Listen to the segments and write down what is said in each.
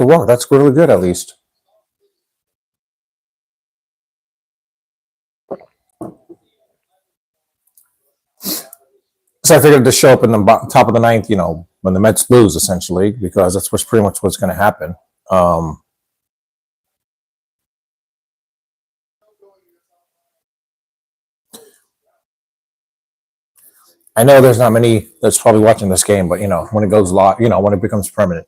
a walk. That's really good, at least. So I figured to show up in the top of the ninth, when the Mets lose, essentially, because that's what's pretty much what's going to happen. I know there's not many that's probably watching this game, but when it goes live, when it becomes permanent.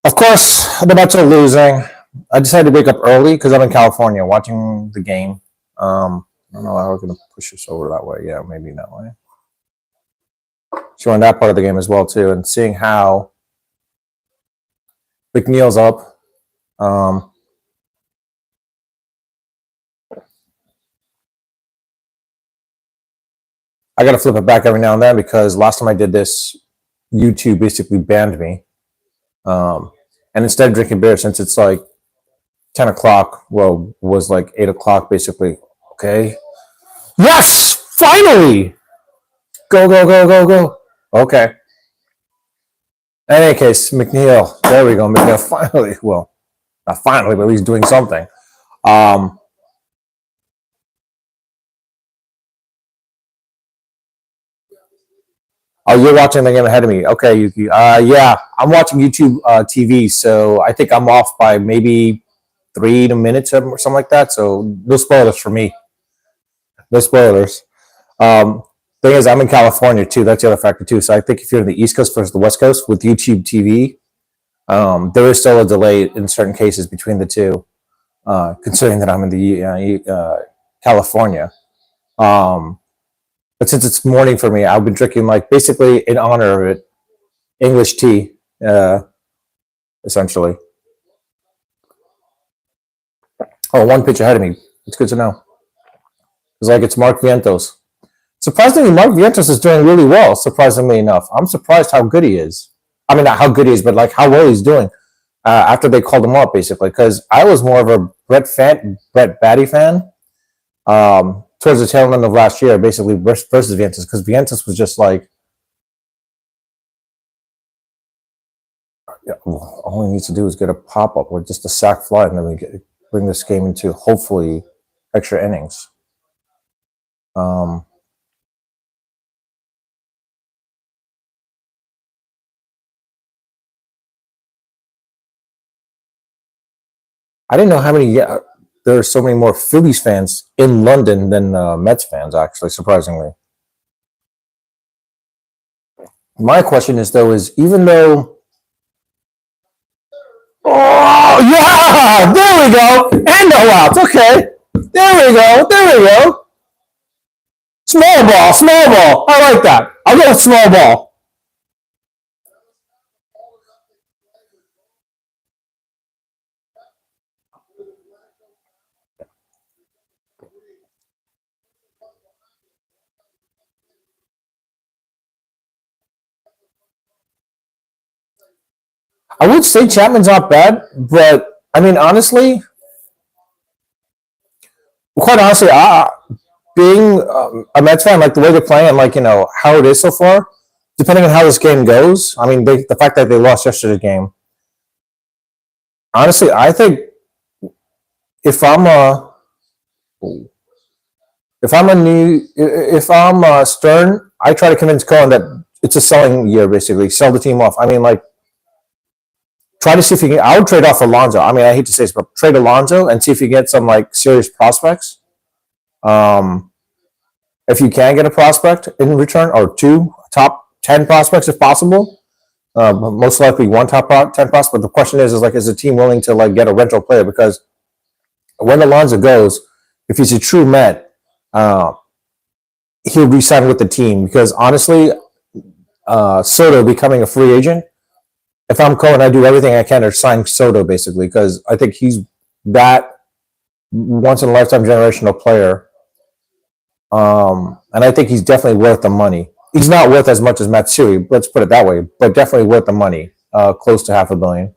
Of course, the Mets are losing. I decided to wake up early because I'm in California watching the game. I don't know how we're going to push this over that way. Yeah, maybe that way. Showing that part of the game as well too, and seeing how McNeil's up. I got to flip it back every now and then because last time I did this, YouTube basically banned me. And instead of drinking beer, since it's like 10 o'clock, well, was like 8 o'clock basically. Okay. Yes! Finally! Go, go, go, go, go. Okay. In any case, McNeil. There we go. McNeil finally. Well, not finally, but at least doing something. Oh, you're watching the game ahead of me. Okay, Yuki. Yeah, I'm watching YouTube TV, so I think I'm off by maybe 3 minutes or something like that. So no spoilers for me. No spoilers. Thing is, I'm in California too. That's the other factor too. So I think if you're in the East Coast versus the West Coast with YouTube TV, there is still a delay in certain cases between the two, considering that I'm in the California. But since it's morning for me, I've been drinking like basically in honor of it, English tea, essentially. Oh, one pitch ahead of me. It's good to know. It's like it's Mark Vientos. Surprisingly, Mark Vientos is doing really well. Surprisingly enough, I'm surprised how good he is. I mean, not how good he is, but like how well he's doing after they called him up, basically. Because I was more of a Brett Batty fan towards the tail end of last year, basically versus Vientos, because Vientos was just like, all he needs to do is get a pop up or just a sac fly, and then we bring this game into hopefully extra innings. I didn't know how many. Yeah, there are so many more Phillies fans in London than Mets fans. Actually, surprisingly. My question is though: is even though, oh yeah, there we go, and no outs. Okay, there we go, there we go. Small ball, small ball. I like that. I'll go with small ball. I would say Chapman's not bad, but I mean, honestly, quite honestly, being a Mets fan, like the way they're playing and like how it is so far, depending on how this game goes. I mean, the fact that they lost yesterday's game. Honestly, I think if I'm a if I'm Stern, I try to convince Cohen that it's a selling year, basically sell the team off. I mean, like try to see if you can. I would trade off Alonso. I mean, I hate to say this, but trade Alonso and see if you get some like serious prospects. If you can get a prospect in return or two top 10 prospects if possible, most likely one top 10 prospect. But the question is like, is the team willing to like get a rental player? Because when Alonso goes, if he's a true Met, he'll re-sign with the team. Because honestly, Soto becoming a free agent, if I'm Cohen, I do everything I can to sign Soto basically because I think he's that once in a lifetime generational player. And I think he's definitely worth the money. He's not worth as much as Matsui, let's put it that way, but definitely worth the money, close to $500 million.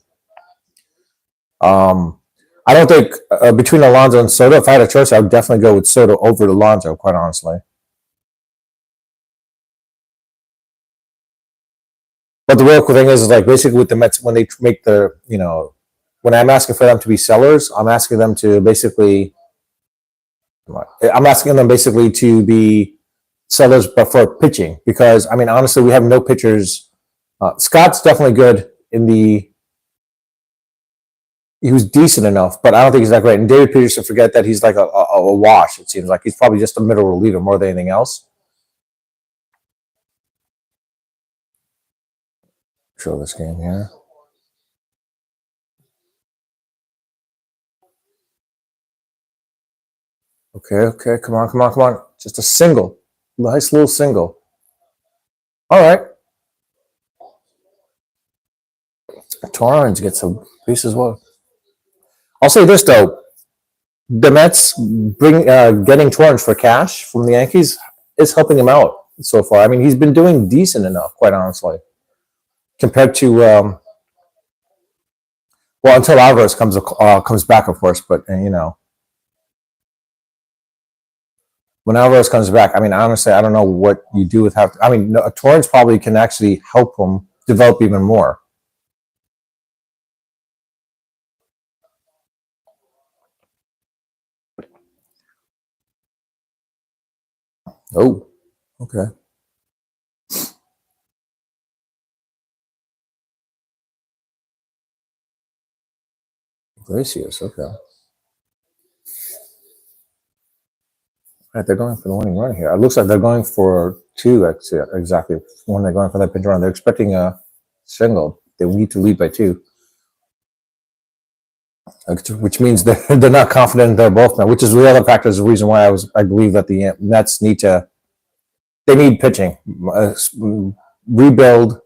I don't think between Alonso and Soto, if I had a choice, I would definitely go with Soto over Alonso, quite honestly. But the real cool thing is like basically with the Mets, when they make the, when I'm asking for them to be sellers, I'm asking them to basically, I'm asking them basically to be sellers, but for pitching, because I mean, honestly, we have no pitchers. Scott's definitely good in the. He was decent enough, but I don't think he's that great. And David Peterson, forget that he's like a wash. It seems like he's probably just a middle reliever more than anything else. Show this game here. Okay, come on. Just a single. Nice little single. All right. Torrens gets a piece as well. I'll say this though. The Mets getting Torrens for cash from the Yankees is helping him out so far. I mean, he's been doing decent enough, quite honestly, compared to well, until Alvarez comes back, of course. But when Alvarez comes back, I mean, honestly, I don't know what you do with I mean, Torrens probably can actually help him develop even more. Oh, okay. Iglesias, okay. All right, they're going for the winning run here. It looks like they're going for two, exactly. When they're going for that pinch run, they're expecting a single. They need to lead by two, which means they're not confident they're both now. Which is the other factor. Is the reason why I believe that the Nets need pitching, rebuild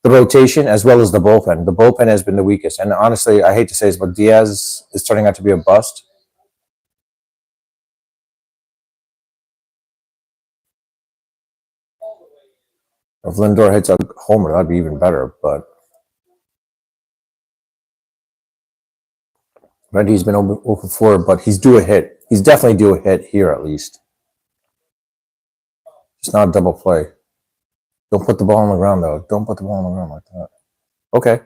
the rotation as well as the bullpen. The bullpen has been the weakest, and honestly, I hate to say this, but Diaz is turning out to be a bust. If Lindor hits a homer, that'd be even better. But Reddy's been over 4, but he's due a hit. He's definitely due a hit here at least. Just not a double play. Don't put the ball on the ground though. Don't put the ball on the ground like that. Okay.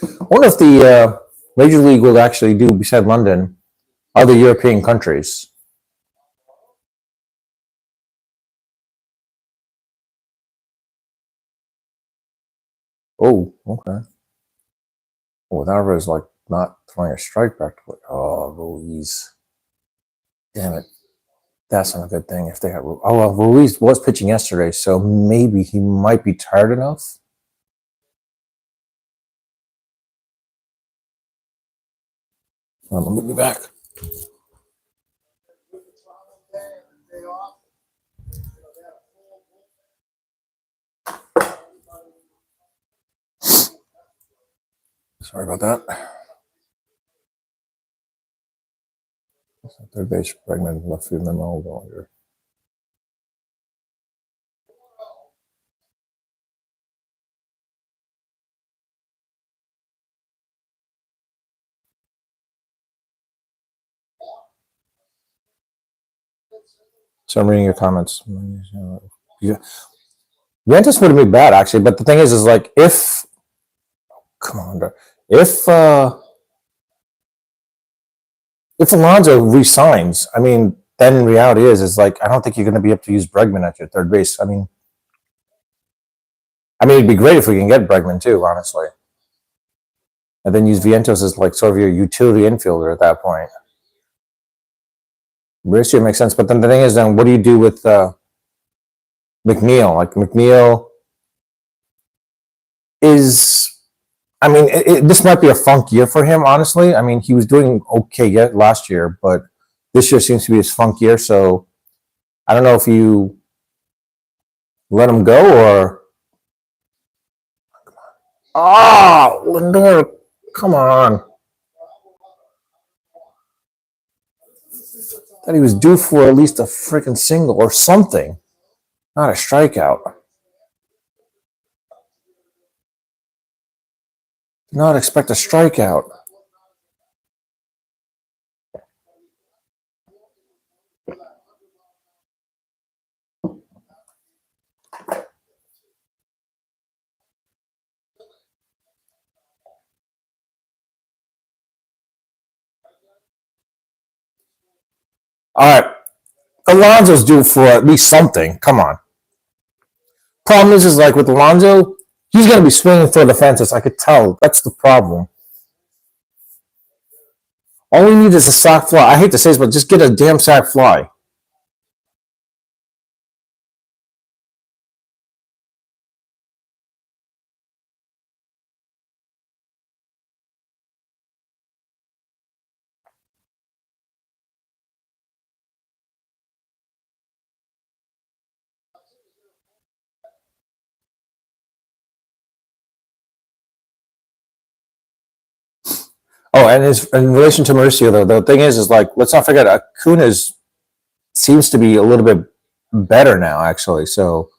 I wonder if the Major League will actually do, beside London, other European countries. Oh, okay. Oh, Alvarez like not throwing a strike back to it. Oh, Ruiz. Damn it. That's not a good thing if they have. Oh, well, Ruiz was pitching yesterday, so maybe he might be tired enough. Let me be back. Sorry about that. Third base, Bregman, left field, memo, Wallinger. So I'm reading your comments. Yeah. Ventus wouldn't be bad actually, but the thing is like if if Alonso resigns, I mean, then reality is like I don't think you're going to be able to use Bregman at your third base. I mean, it'd be great if we can get Bregman too, honestly, and then use Vientos as like sort of your utility infielder at that point. Mauricio makes sense, but then the thing is, then what do you do with McNeil? Like McNeil is. I mean, this might be a funk year for him, honestly. I mean, he was doing okay last year, but this year seems to be his funk year. So I don't know if you let him go or Oh, Lindor, come on. Thought he was due for at least a freaking single or something, not a strikeout. Did not expect a strikeout. All right, Alonso's due for at least something. Come on. Problem is like with Alonso, he's going to be swinging for the fences. I could tell. That's the problem. All we need is a sac fly. I hate to say this, but just get a damn sac fly. Oh, and in relation to Mauricio, though, the thing is like, let's not forget, Acuna seems to be a little bit better now, actually. So,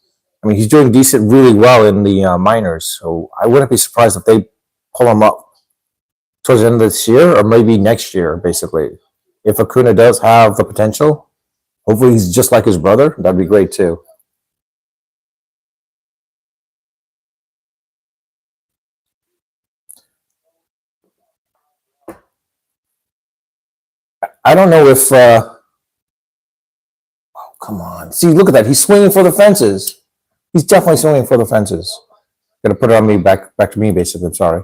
I mean, he's doing decent, really well in the minors. So, I wouldn't be surprised if they pull him up towards the end of this year or maybe next year, basically. If Acuna does have the potential, hopefully he's just like his brother. That'd be great too. I don't know if. Oh, come on! See, look at that. He's swinging for the fences. He's definitely swinging for the fences. Gonna put it on me back to me. Basically, I'm sorry.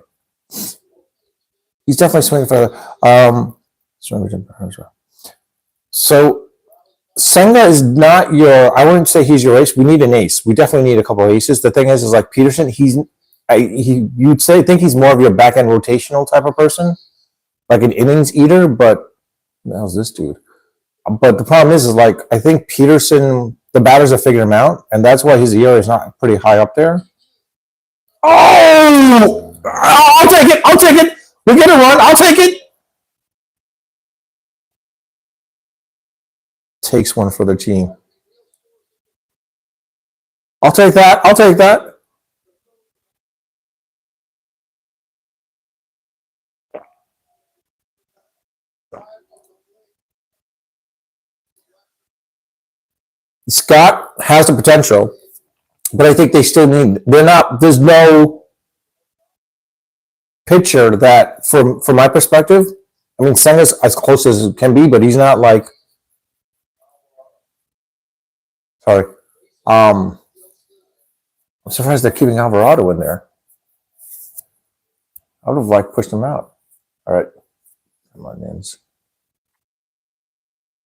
He's definitely swinging for the. So Senga is not your. I wouldn't say he's your ace. We need an ace. We definitely need a couple of aces. The thing is like Peterson. You'd say think he's more of your back end rotational type of person, like an innings eater. But what the hell's this dude? But the problem is like I think Peterson, the batters have figured him out, and that's why his ERA is not pretty high up there. Oh, I'll take it. I'll take it. We're gonna run. I'll take it. Takes one for the team. I'll take that. I'll take that. Scott has the potential, but I think they still need. They're not. There's no pitcher that, from my perspective. I mean, Senga's as close as it can be, but he's not like. Sorry. I'm surprised they're keeping Alvarado in there. I would have like pushed him out. All right. Come on, Nins.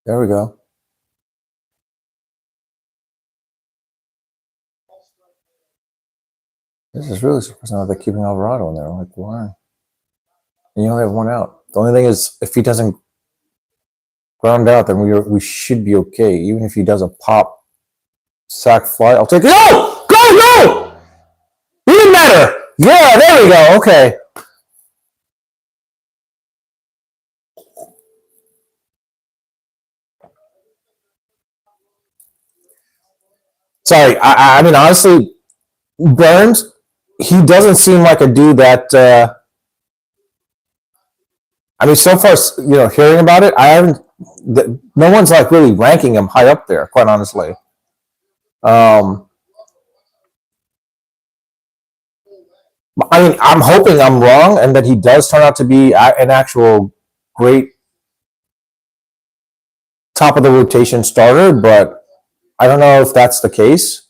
There we go. This is really surprising that they're keeping Alvarado in there. I'm like, why? And you only have one out. The only thing is, if he doesn't ground out, then we should be okay. Even if he does a pop sack fly, I'll take it. No! Go! No! Even better! Yeah, there we go. Okay. Sorry. I mean, honestly, Burns, he doesn't seem like a dude that. I mean, so far, hearing about it, I haven't. No one's like really ranking him high up there, quite honestly. I mean, I'm hoping I'm wrong and that he does turn out to be an actual great top of the rotation starter, but I don't know if that's the case.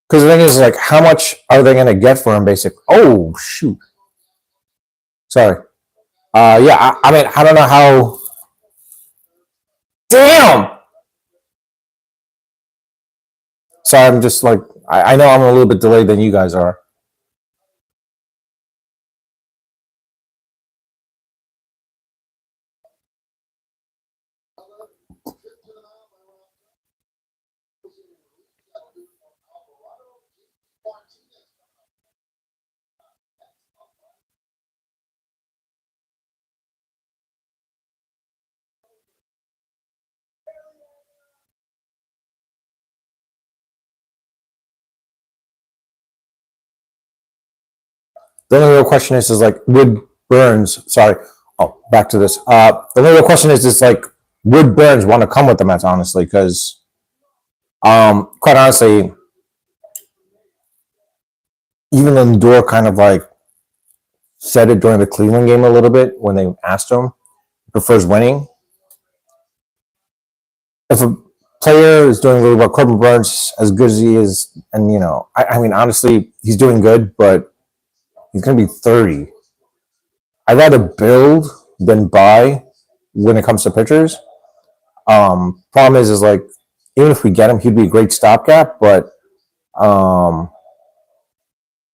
Because the thing is, like, how much are they going to get for him? Basically, oh shoot, Sorry. Yeah, I mean, I don't know how. Damn. Sorry, I'm just like I know I'm a little bit delayed than you guys are. The only real question is like, would Burns? Sorry. Oh, back to this. The only real question is like, would Burns want to come with the Mets? Honestly, because quite honestly, even Lindor kind of like said it during the Cleveland game a little bit when they asked him, he prefers winning. If a player is doing really well, Corbin Burns, as good as he is, and I mean, honestly, he's doing good, but he's going to be 30. I'd rather build than buy when it comes to pitchers. Problem is like, even if we get him, he'd be a great stopgap, but um,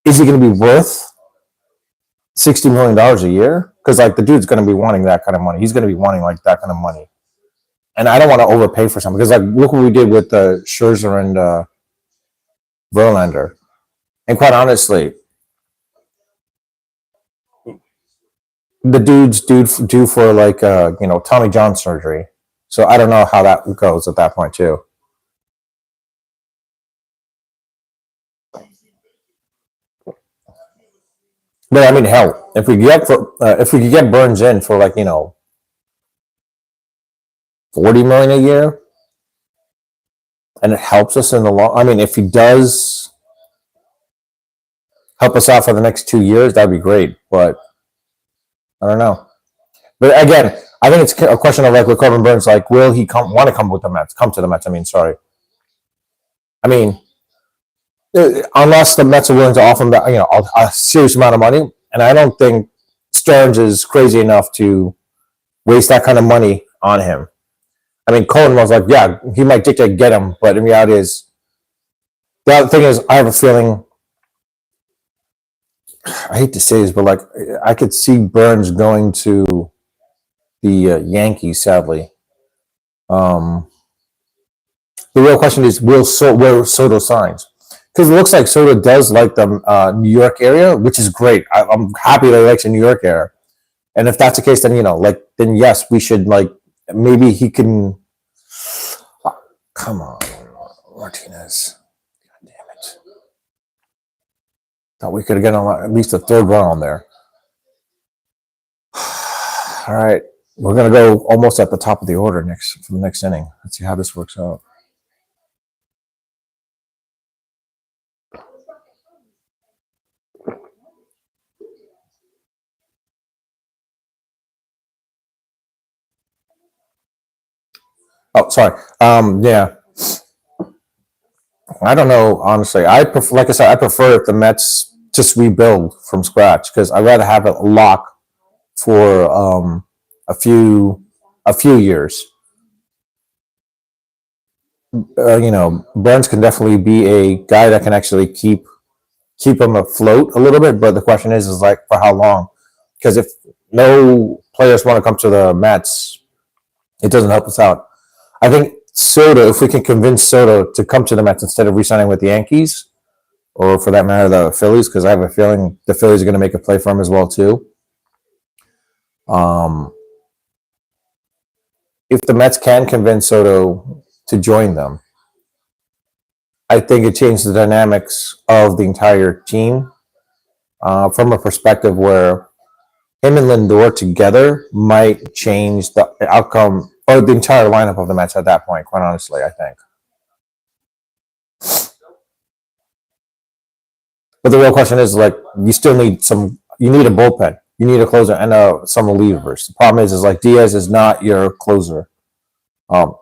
is he going to be worth $60 million a year? Because like the dude's going to be wanting that kind of money. He's going to be wanting like that kind of money, and I don't want to overpay for something because like look what we did with Scherzer and Verlander, and quite honestly, the dude's due for like Tommy John surgery. So I don't know how that goes at that point too. But I mean, hell, if we could get Burns in for like 40 million a year, and it helps us in the long. I mean, if he does help us out for the next 2 years, that'd be great. But I don't know. But again, I think it's a question of like with Corbin Burns, like, will he want to come with the Mets? Come to the Mets? I mean, sorry. I mean, unless the Mets are willing to offer him a serious amount of money, and I don't think Stearns is crazy enough to waste that kind of money on him. I mean, Cohen was like, yeah, he might dictate get him, but in reality is the other thing is I have a feeling. I hate to say this, but like I could see Burns going to the Yankees. Sadly, um, the real question is, where Soto signs? Because it looks like Soto does like the New York area, which is great. I'm happy that he likes the New York area. And if that's the case, then then yes, we should like maybe he can. Oh, come on, Martinez. God damn it! Thought we could have gotten at least a third run on there. All right, we're gonna go almost at the top of the order for the next inning. Let's see how this works out. Oh, sorry. Yeah. I don't know. Honestly, like I said, I prefer if the Mets just rebuild from scratch because I'd rather have it lock for a few years. Burns can definitely be a guy that can actually keep him afloat a little bit. But the question is like for how long? Because if no players want to come to the Mets, it doesn't help us out. I think Soto, if we can convince Soto to come to the Mets instead of re-signing with the Yankees, or for that matter, the Phillies, because I have a feeling the Phillies are going to make a play for him as well too. Um, if the Mets can convince Soto to join them, I think it changes the dynamics of the entire team from a perspective where him and Lindor together might change the outcome or the entire lineup of the Mets at that point. Quite honestly, I think. But the real question is like you still need some. You need a bullpen. You need a closer and some relievers. The problem is like Diaz is not your closer,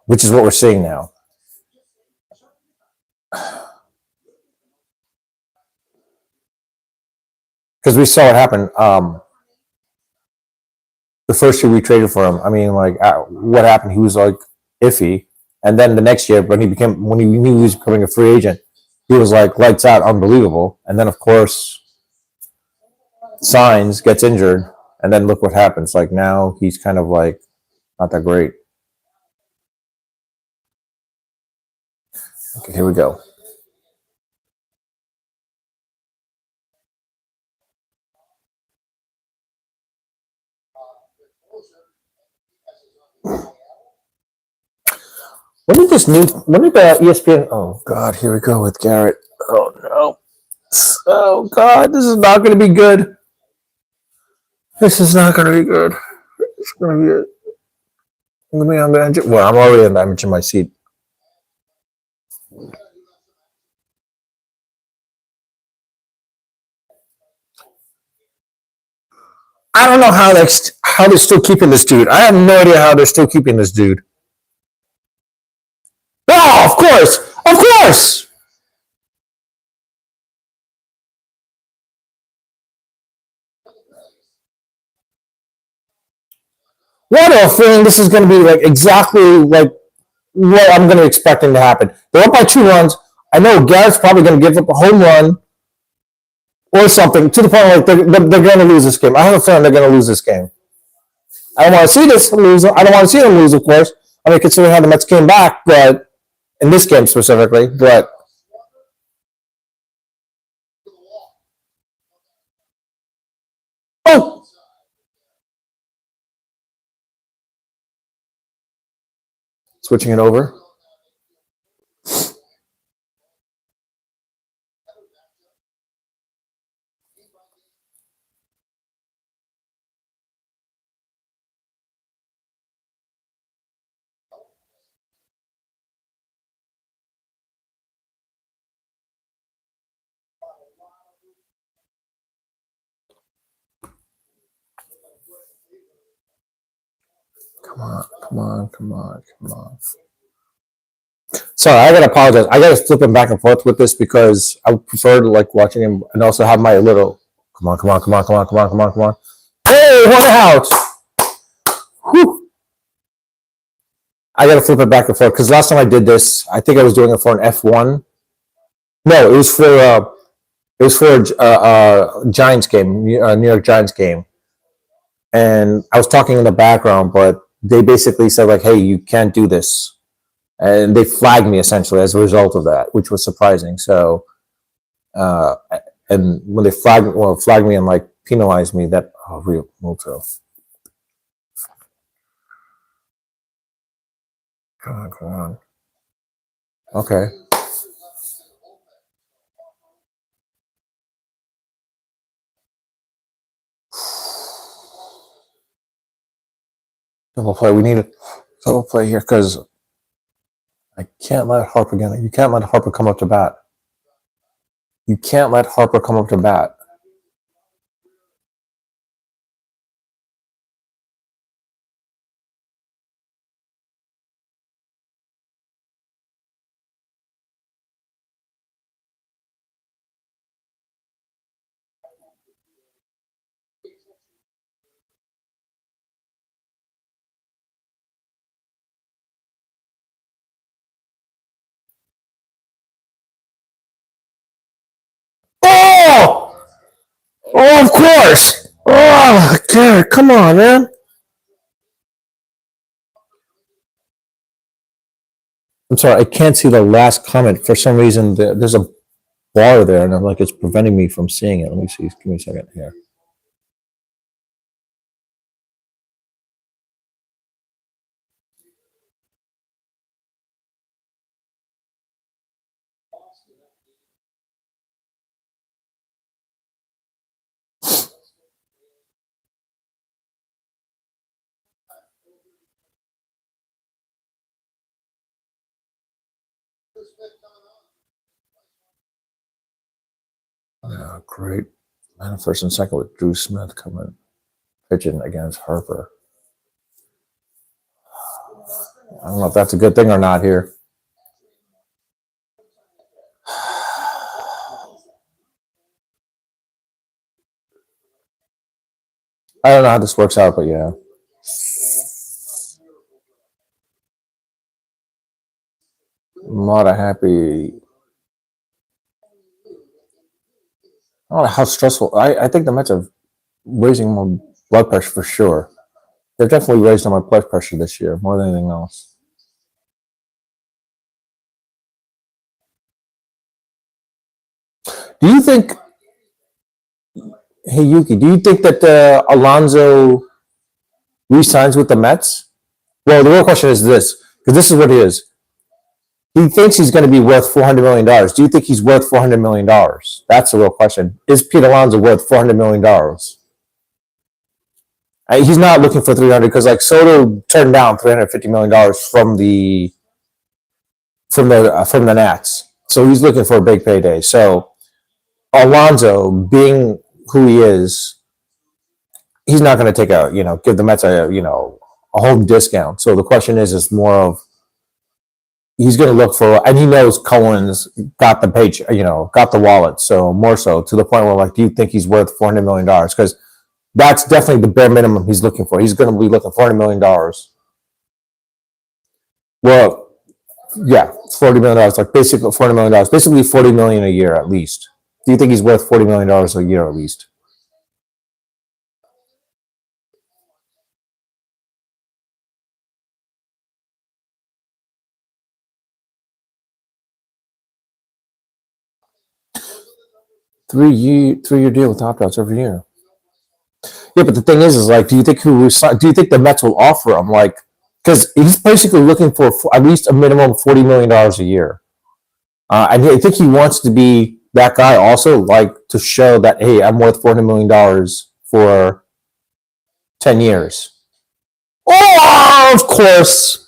which is what we're seeing now. Because we saw what happened. the first year we traded for him, I mean, like, what happened? He was like iffy, and then the next year when he knew he was becoming a free agent, he was like lights out, unbelievable. And then of course signs, gets injured, and then look what happens. Like now he's kind of like not that great. Okay, here we go. When did the ESPN? Oh God, here we go with Garrett. Oh no. Oh God, this is not going to be good. This is not going to be good. It's going to be. I'm going to. Well, I'm already in my seat. I don't know how they're still keeping this dude. I have no idea how they're still keeping this dude. Oh, of course, of course. What a feeling this is going to be like exactly like what I'm going to expecting to happen. They're up by 2 runs. I know Garrett's probably going to give up a home run or something to the point like they're going to lose this game. I have a feeling they're going to lose this game. I don't want to see this lose. I don't want to see them lose, of course. I mean, considering how the Mets came back, but in this game specifically, but oh, switching it over. Come on, come on, come on, come on. Sorry, I gotta apologize. I gotta flip him back and forth with this because I prefer to like watching him and also have my little. Come on, come on, come on, come on, come on, come on, come on. Hey, one out. Whew. I gotta flip it back and forth because last time I did this, I think I was doing it for an F1. No, it was for a Giants game, New York Giants game, and I was talking in the background, but they basically said like, "Hey, you can't do this," and they flagged me essentially as a result of that, which was surprising. So, uh, and when they flagged me and like penalized me, that real Moto. Come on, come on. Okay. Double play. We need a double play here because I can't let Harper again. You can't let Harper come up to bat. You can't let Harper come up to bat. Oh! Oh, of course! Oh, Garrett, come on, man. I'm sorry, I can't see the last comment. For some reason, there's a bar there, and I'm like, it's preventing me from seeing it. Let me see. Give me a second here. Great. Man, first and second with Drew Smith coming pitching against Harper. I don't know if that's a good thing or not here. I don't know how this works out, but yeah. I'm not happy. I don't know how stressful. I think the Mets are raising my blood pressure for sure. They've definitely raised my blood pressure this year more than anything else. Do you think, hey Yuki, do you think that Alonso re-signs with the Mets? Well, the real question is this, because this is what he is. He thinks he's going to be worth $400 million. Do you think he's worth $400 million? That's the real question. Is Pete Alonso worth $400 million? He's not looking for 300 because like Soto turned down $350 million from the Nats, so he's looking for a big payday. So Alonso, being who he is, he's not going to take a give the Mets a whole discount. So the question is more of he's going to look for, and he knows Cohen's got the page, got the wallet. So more so to the point where like, do you think he's worth $400 million? Because that's definitely the bare minimum he's looking for. He's going to be looking for $400 million. Well, yeah, $40 million, like basically $40 million, basically 40 million a year at least. Do you think he's worth $40 million a year at least? 3 year deal with opt outs every year. Yeah, but the thing is like, do you think the Mets will offer him like, because he's basically looking for at least a minimum $40 million a year. I think he wants to be that guy also, like to show that hey, I'm worth $400 million for 10 years. Oh, of course,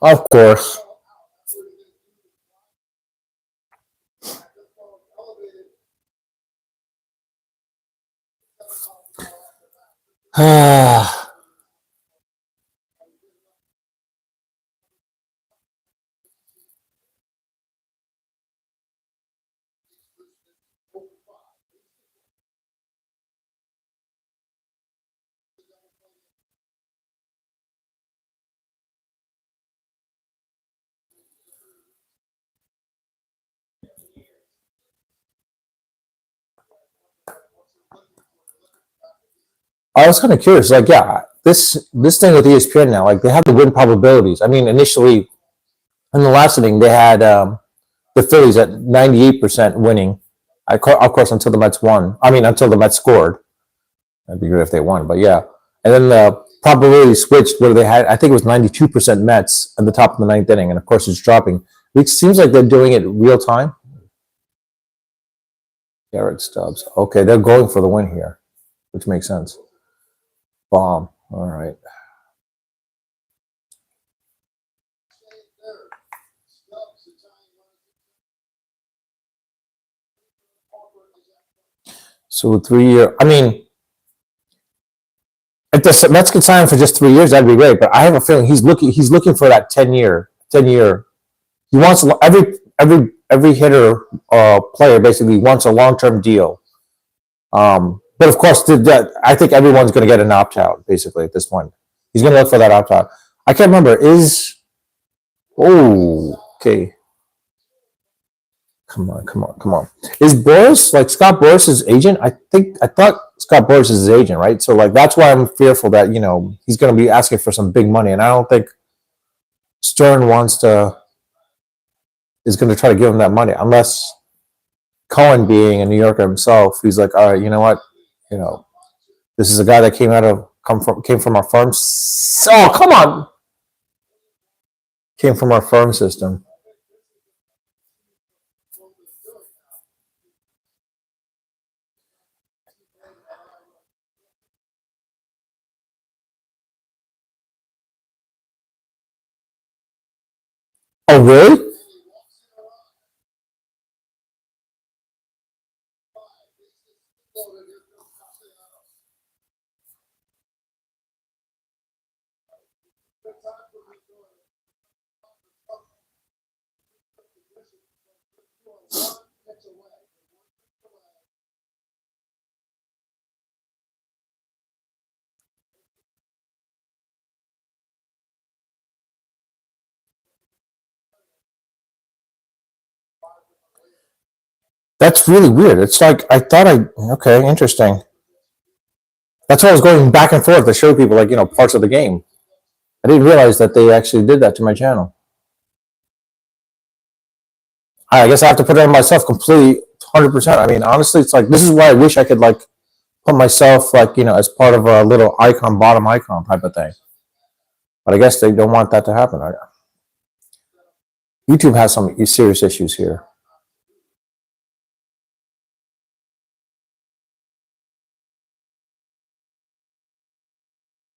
of course. I was kind of curious, like, yeah, this thing with ESPN now, like, they have the win probabilities. I mean, initially in the last inning, they had the Phillies at 98% winning. Of course, until the Mets won. I mean, until the Mets scored. That'd be great if they won, but yeah. And then the probability switched where they had, I think it was 92% Mets at the top of the ninth inning, and of course, it's dropping. It seems like they're doing it real time. Garrett Stubbs. Okay, they're going for the win here, which makes sense. Bomb. All right. So 3 year. I mean, if the Mets can sign him for just 3 years, that'd be great. But I have a feeling he's looking for that 10 year. He wants every hitter player basically wants a long term deal. But of course, I think everyone's going to get an opt out basically at this point. He's going to look for that opt out. I can't remember. Okay? Come on, come on, come on. Is Boris like Scott Boris's agent? I thought Scott Boris is his agent, right? So like that's why I'm fearful that he's going to be asking for some big money, and I don't think Stern is going to try to give him that money unless Cohen, being a New Yorker himself, he's like, all right, you know what, you know, this is a guy that came from our farm. Oh, come on, came from our farm system. Oh, really? That's really weird. It's like I thought okay, interesting. That's why I was going back and forth to show people like parts of the game. I didn't realize that they actually did that to my channel. I guess I have to put it on myself completely, 100%. I mean, honestly, it's like this is why I wish I could like put myself like as part of a little icon, bottom icon type of thing. But I guess they don't want that to happen. YouTube has some serious issues here.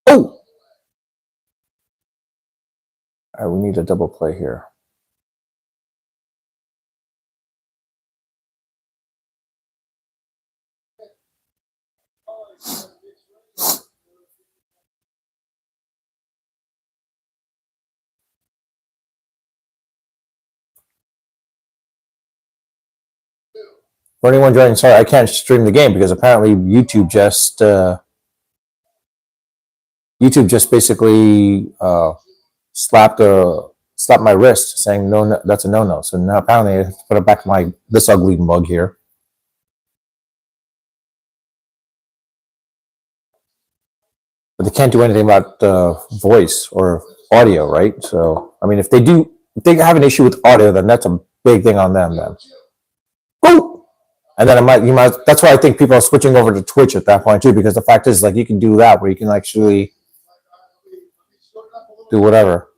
Oh, all right, we need a double play here. For anyone joining, sorry, I can't stream the game because apparently YouTube just basically slapped my wrist, saying no, that's a no. So now apparently I have to put it back to this ugly mug here. But they can't do anything about voice or audio, right? So I mean, if they have an issue with audio, then that's a big thing on them. Then go, and then you might. That's why I think people are switching over to Twitch at that point too, because the fact is, like, you can do that where you can actually do whatever.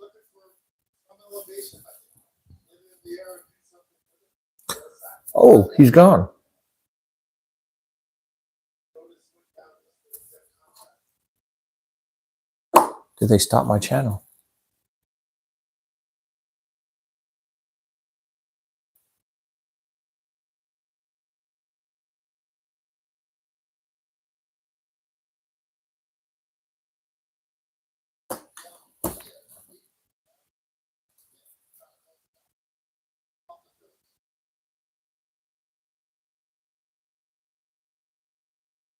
Oh, he's gone. Did they stop my channel?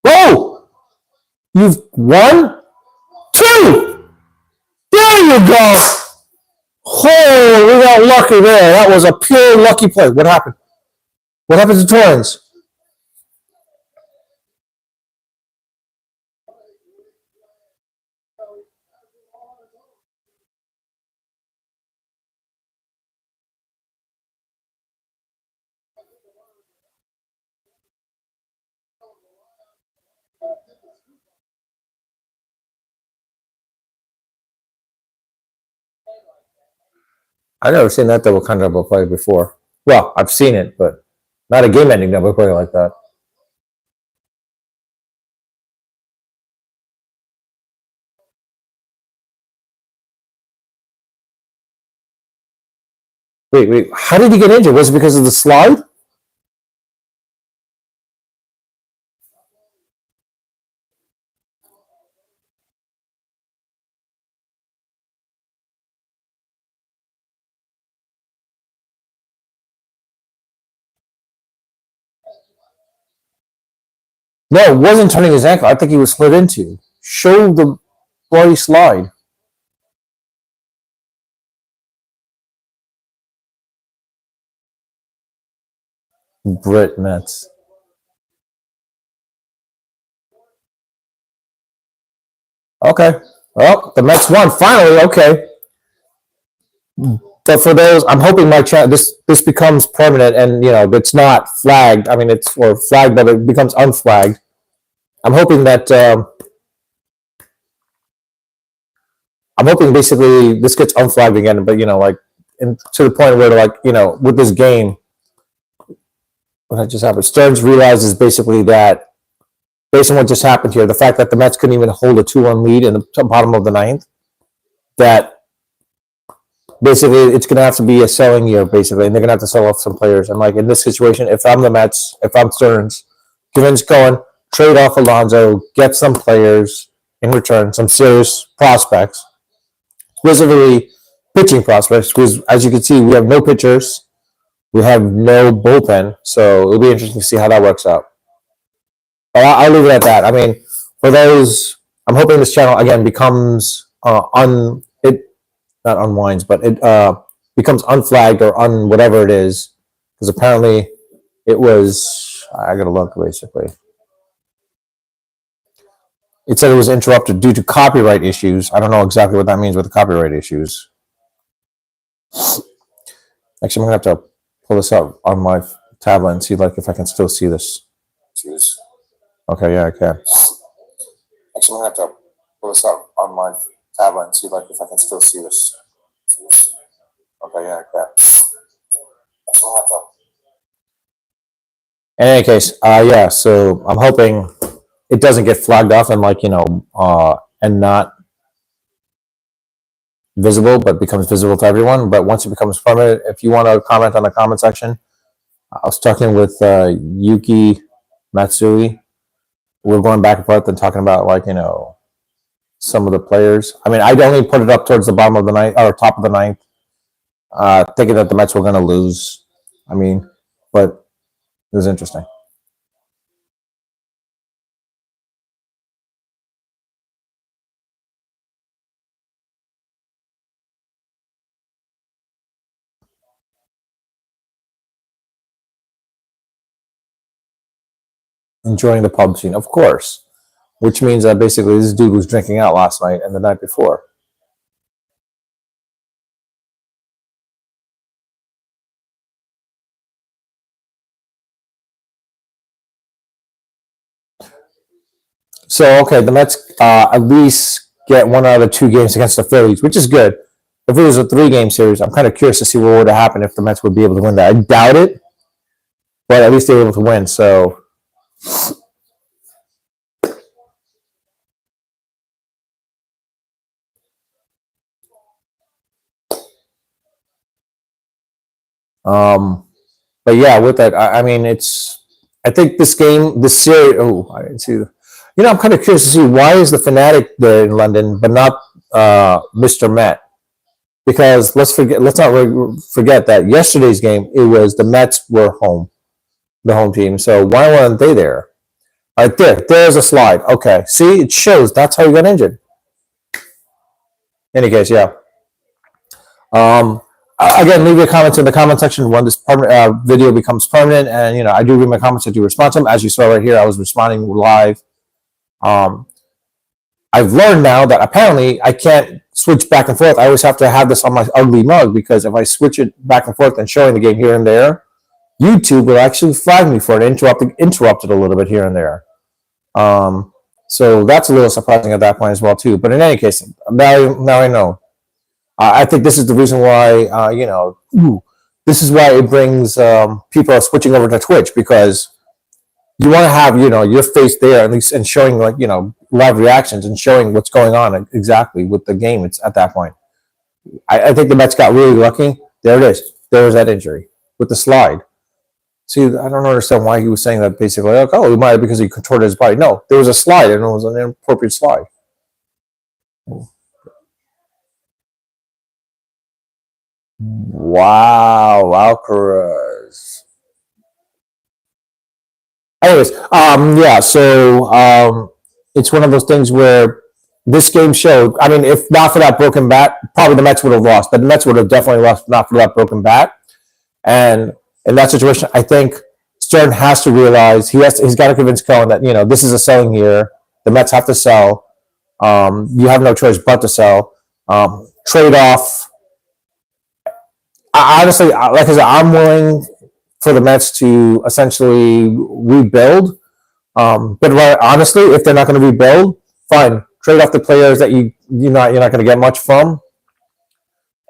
Whoa! You've won? 2! There you go! Oh, we got lucky there. That was a pure lucky play. What happened? What happened to Torrens? I've never seen that kind of double play before. Well, I've seen it, but not a game-ending double play like that. Wait. How did he get injured? Was it because of the slide? No, it wasn't turning his ankle. I think he was split into. Show the bloody slide. Brit Mets. Okay. Well, the Mets won finally. Okay. But for those, I'm hoping my chat this becomes permanent, and it's not flagged. I mean, it's flagged, but it becomes unflagged. I'm hoping that I'm hoping basically this gets unflagged again, but like, and to the point where like with this game, what just happened? Stearns realizes basically that based on what just happened here, the fact that the Mets couldn't even hold a 2-1 lead in the bottom of the ninth, that basically it's going to have to be a selling year, basically, and they're going to have to sell off some players. And like in this situation, if I'm the Mets, if I'm Stearns, Vince Cohen, trade off Alonso, get some players in return, some serious prospects, specifically pitching prospects, because as you can see, we have no pitchers, we have no bullpen, so it'll be interesting to see how that works out. I'll leave it at that. I mean, for those, I'm hoping this channel again becomes not unwinds, but it becomes unflagged or whatever it is, because apparently It was, I gotta look basically. It said it was interrupted due to copyright issues. I don't know exactly what that means with the copyright issues. Actually, I'm gonna have to pull this up on my tablet and see like if I can still see this. Okay, yeah, I can. Actually, I'm gonna have to pull this up on my tablet and see like if I can still see this. Okay, yeah, I can. Actually, I'm gonna have to. In any case, yeah. So I'm hoping it doesn't get flagged off and like and not visible, but becomes visible to everyone. But once it becomes permanent, if you want to comment on the comment section, I was talking with Yuki Matsui. We're going back and forth and talking about like some of the players. I mean, I only put it up towards the bottom of the ninth or top of the ninth, thinking that the Mets were going to lose. I mean, but it was interesting. Enjoying the pub scene, of course, which means that basically this dude was drinking out last night and the night before. So okay, the Mets at least get one out of the 2 games against the Phillies, which is good. If it was a 3-game series, I'm kind of curious to see what would have happened if the Mets would be able to win that. I doubt it, but at least they were able to win. So but yeah, with that, I mean, I think this game, this series. Oh, I didn't see. I'm kind of curious to see why is the Fanatic there in London, but not Mr. Met. Because let's not forget that yesterday's game, it was the Mets were the home team. So why weren't they there? Right there's a slide. Okay, see, it shows that's how you got injured. In any case, yeah. Again, leave your comments in the comment section when this video becomes permanent, and I do read my comments. I do respond to them. As you saw right here, I was responding live. I've learned now that apparently I can't switch back and forth. I always have to have this on my ugly mug because if I switch it back and forth and showing the game here and there, YouTube will actually flag me for it, interrupted a little bit here and there. So that's a little surprising at that point as well too. But in any case, now I know. I think this is the reason why this is why it brings people switching over to Twitch, because you want to have your face there at least and showing like live reactions and showing what's going on exactly with the game. It's at that point. I think the Mets got really lucky. There it is. There was that injury with the slide. See, I don't understand why he was saying that basically. Like, oh, he might have because he contorted his body. No, there was a slide and it was an inappropriate slide. Wow, Alcaraz. Anyways, yeah, so it's one of those things where this game showed. I mean, if not for that broken bat, probably the Mets would have lost. The Mets would have definitely lost not for that broken bat. And in that situation, I think Stern has to realize he's got to convince Cohen that this is a selling year. The Mets have to sell. You have no choice but to sell. Trade off. Honestly, like I said, I'm willing for the Mets to essentially rebuild. But honestly, if they're not going to rebuild, fine. Trade off the players that you're not going to get much from,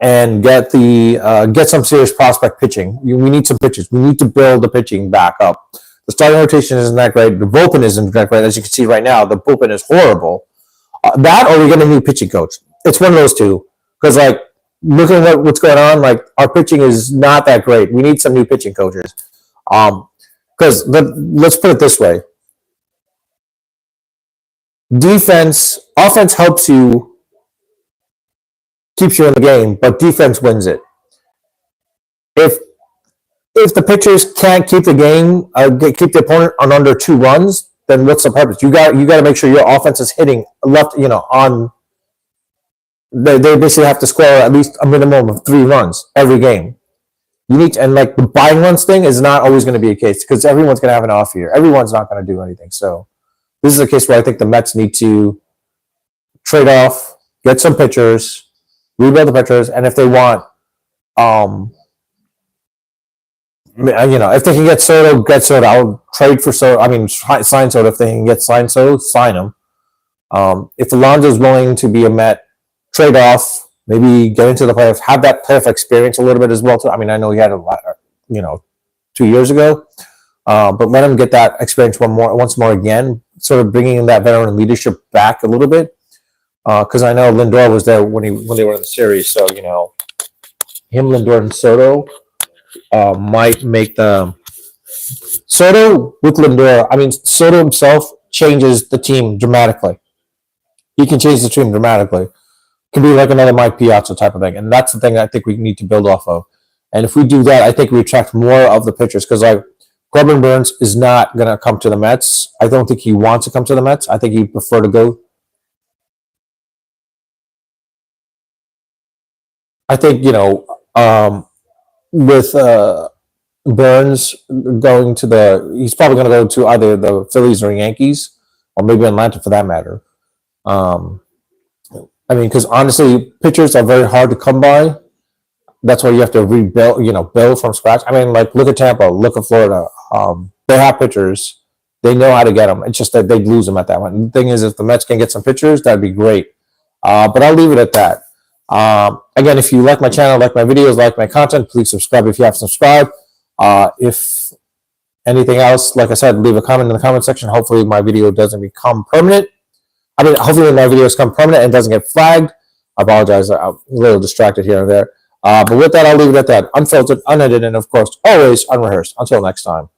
and get some serious prospect pitching. We need some pitchers. We need to build the pitching back up. The starting rotation isn't that great. The bullpen isn't that great. As you can see right now, the bullpen is horrible. That or we get a new pitching coach. It's one of those two. Because looking at what's going on, our pitching is not that great. We need some new pitching coaches. Because let's put it this way. Offense helps you, keeps you in the game, but defense wins it. If the pitchers can't keep the game, keep the opponent on under 2 runs, then what's the purpose? You got to make sure your offense is hitting left, on. They basically have to score at least a minimum of 3 runs every game. You need to, and like the buying ones thing is not always going to be a case because everyone's going to have an off year. Everyone's not going to do anything. So this is a case where I think the Mets need to trade off, get some pitchers, rebuild the pitchers, and if they want, if they can get Soto, get Soto. I'll trade for Soto. I mean, sign Soto if they can get signed Soto, sign him. If Alonso's willing to be a Met, trade off, maybe get into the playoffs, have that playoff experience a little bit as well. Too. I mean, I know he had a lot, 2 years ago, but let him get that experience once more again, sort of bringing that veteran leadership back a little bit. Because I know Lindor was there when they were in the series, so him, Lindor, and Soto might make the Soto with Lindor. I mean, Soto himself changes the team dramatically. He can change the team dramatically. Can be like another Mike Piazza type of thing, and that's the thing I think we need to build off of. And if we do that, I think we attract more of the pitchers because like Corbin Burns is not going to come to the Mets. I don't think he wants to come to the Mets. I think he'd prefer to go. I think with Burns going to he's probably going to go to either the Phillies or Yankees, or maybe Atlanta for that matter. I mean, because honestly, pitchers are very hard to come by. That's why you have to rebuild, build from scratch. I mean, like look at Tampa, look at Florida. They have pitchers. They know how to get them. It's just that they'd lose them at that one. The thing is, if the Mets can get some pitchers, that'd be great. But I'll leave it at that. Again, if you like my channel, like my videos, like my content, please subscribe if you haven't subscribed. If anything else, like I said, leave a comment in the comment section. Hopefully my video doesn't become permanent. I mean, hopefully my videos come permanent and doesn't get flagged. I apologize. I'm a little distracted here and there. But with that, I'll leave it at that. Unfiltered, unedited, and of course, always unrehearsed. Until next time.